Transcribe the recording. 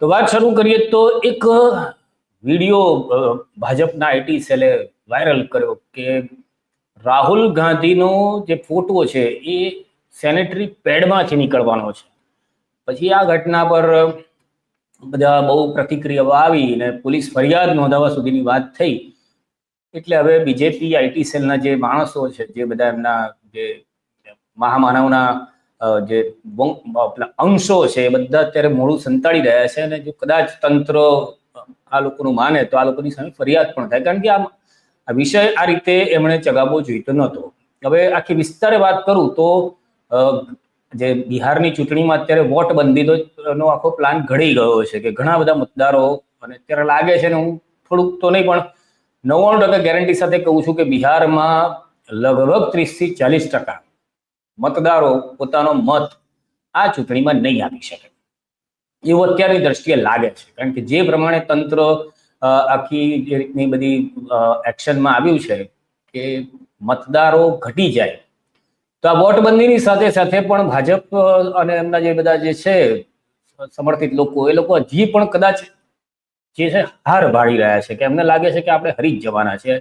તો વાત શરૂ કરીએ તો એક વિડીયો ભાજપના આઈટી સેલે વાયરલ કર્યો કે રાહુલ ગાંધીનો જે ફોટો છે એ સેનેટરી પેડમાંથી નીકળવાનો છે. પછી આ ઘટના પર બધા બહુ પ્રતિક્રિયાઓ આવી અને પોલીસ ફરિયાદ નોંધાવવા સુધીની વાત થઈ. એટલે હવે બીજેપી આઈટી સેલના જે માણસો છે, જે બધા એમના જે મહામાનવના જે અંશો છે એ બધા અત્યારે મોડું સંતાડી રહ્યા છે. અને જો કદાચ તંત્ર આ લોકોનું માને તો આ લોકોની સામે ફરિયાદ પણ થાય, કારણ કે આ વિષય આ રીતે એમણે ચગાવવો જોઈતો નહોતો. હવે આખી વિસ્તારે વાત કરું તો જે બિહારની ચૂંટણીમાં અત્યારે વોટબંધીનો આખો પ્લાન ઘડી ગયો છે કે ઘણા બધા મતદારો, અને અત્યારે લાગે છે ને, હું થોડુંક તો નહીં પણ 99% ગેરંટી સાથે કહું છું કે બિહારમાં લગભગ 30 થી 40% મતદારો પોતાનો મત આ ચૂંટણીમાં નહીં આપી શકે એવું અત્યારની દ્રષ્ટિએ લાગે છે. કારણ કે જે પ્રમાણે તંત્ર આખી જે રીતની બધી એક્શનમાં આવ્યું છે કે મતદારો ઘટી જાય, તો આ વોટબંધીની સાથે સાથે પણ ભાજપ અને એમના જે બધા જે છે સમર્થિત લોકો, એ લોકો હજી પણ કદાચ જે છે હાર ભાળી રહ્યા છે કે એમને લાગે છે કે આપણે હરી જ જવાના છે.